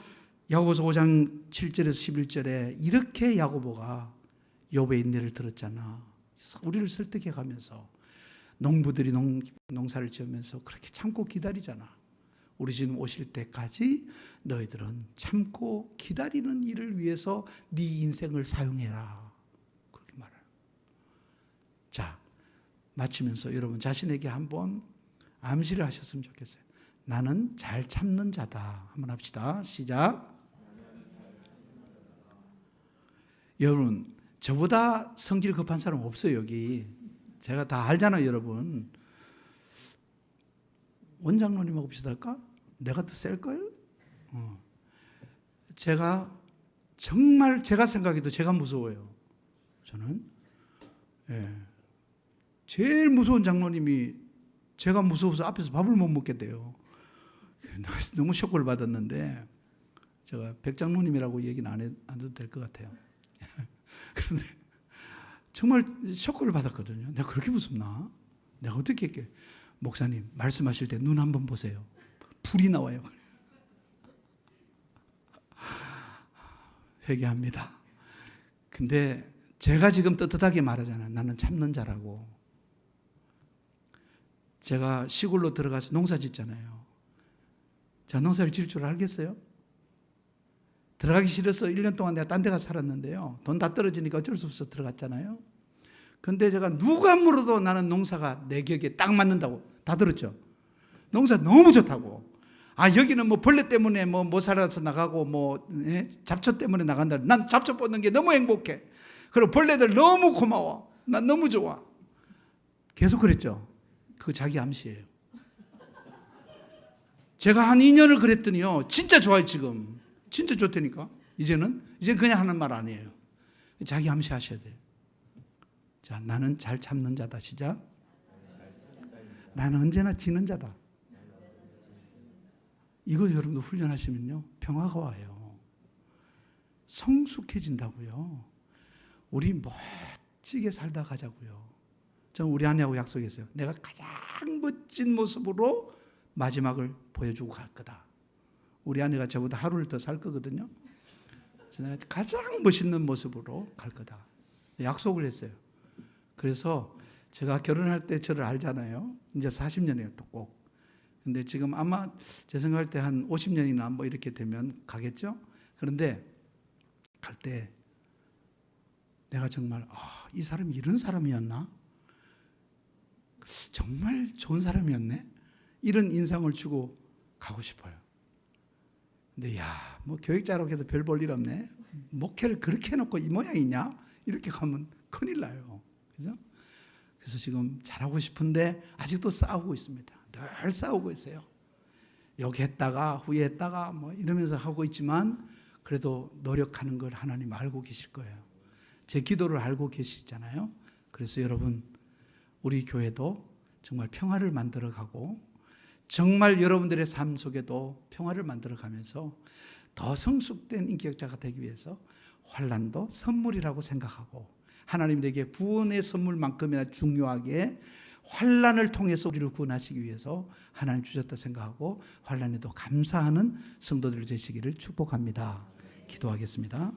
Speaker 1: 야고보서 5장 7절에서 11절에 이렇게 야고보가 욥의 인내를 들었잖아. 우리를 설득해 가면서 농부들이 농사를 지으면서 그렇게 참고 기다리잖아. 우리 주님 오실 때까지 너희들은 참고 기다리는 일을 위해서 네 인생을 사용해라. 그렇게 말해요. 자, 마치면서 여러분 자신에게 한번 암시를 하셨으면 좋겠어요. 나는 잘 참는 자다. 한번 합시다. 시작. 여러분, 저보다 성질 급한 사람 없어요. 여기 제가 다 알잖아요. 여러분, 원장로님하고 비슷할까? 내가 더 셀걸? 제가 정말 제가 생각해도 제가 무서워요. 저는 제일 무서운 장로님이 제가 무서워서 앞에서 밥을 못 먹겠대요. 너무 쇼크를 받았는데 제가 백장로님이라고 얘기는 안 해도 될 것 같아요. 그런데 정말 쇼크를 받았거든요. 내가 그렇게 무섭나? 내가 어떻게 했게? 목사님 말씀하실 때 눈 한번 보세요. 불이 나와요. 회개합니다. 근데 제가 지금 떳떳하게 말하잖아요. 나는 참는 자라고. 제가 시골로 들어가서 농사 짓잖아요. 제가 농사를 지을 줄 알겠어요? 들어가기 싫어서 1년 동안 내가 딴 데 가서 살았는데요. 돈 다 떨어지니까 어쩔 수 없어서 들어갔잖아요. 근데 제가 누가 물어도 나는 농사가 내 격에 딱 맞는다고 다 들었죠. 농사 너무 좋다고. 여기는 뭐 벌레 때문에 뭐 못 살아서 나가고 잡초 때문에 나간다. 난 잡초 뽑는 게 너무 행복해. 그리고 벌레들 너무 고마워. 난 너무 좋아. 계속 그랬죠. 그거 자기 암시예요. 제가 한 2년을 그랬더니요. 진짜 좋아요, 지금. 진짜 좋다니까. 이제는 그냥 하는 말 아니에요. 자기 암시하셔야 돼요. 자, 나는 잘 참는 자다. 시작. 나는 언제나 지는 자다. 이거 여러분도 훈련하시면요. 평화가 와요. 성숙해진다고요. 우리 멋지게 살다 가자고요. 저는 우리 아내하고 약속했어요. 내가 가장 멋진 모습으로 마지막을 보여주고 갈 거다. 우리 아내가 저보다 하루를 더 살 거거든요. 그래서 내가 가장 멋있는 모습으로 갈 거다. 약속을 했어요. 그래서 제가 결혼할 때 저를 알잖아요. 이제 40년이에요, 또 꼭. 근데 지금 아마 제 생각할 때 한 50년이나 뭐 이렇게 되면 가겠죠? 그런데 갈 때 내가 정말 이 사람이 이런 사람이었나? 정말 좋은 사람이었네? 이런 인상을 주고 가고 싶어요. 근데 뭐 교육자라고 해도 별 볼 일 없네. 목회를 그렇게 해놓고 이 모양이냐? 이렇게 가면 큰일 나요. 그죠? 그래서 지금 잘하고 싶은데 아직도 싸우고 있습니다. 늘 싸우고 있어요. 욕했다가 후회했다가 뭐 이러면서 하고 있지만 그래도 노력하는 걸 하나님 알고 계실 거예요. 제 기도를 알고 계시잖아요. 그래서 여러분, 우리 교회도 정말 평화를 만들어가고 정말 여러분들의 삶 속에도 평화를 만들어가면서 더 성숙된 인격자가 되기 위해서 환난도 선물이라고 생각하고 하나님에게 구원의 선물만큼이나 중요하게 환난을 통해서 우리를 구원하시기 위해서 하나님 주셨다 생각하고 환난에도 감사하는 성도들 되시기를 축복합니다. 기도하겠습니다.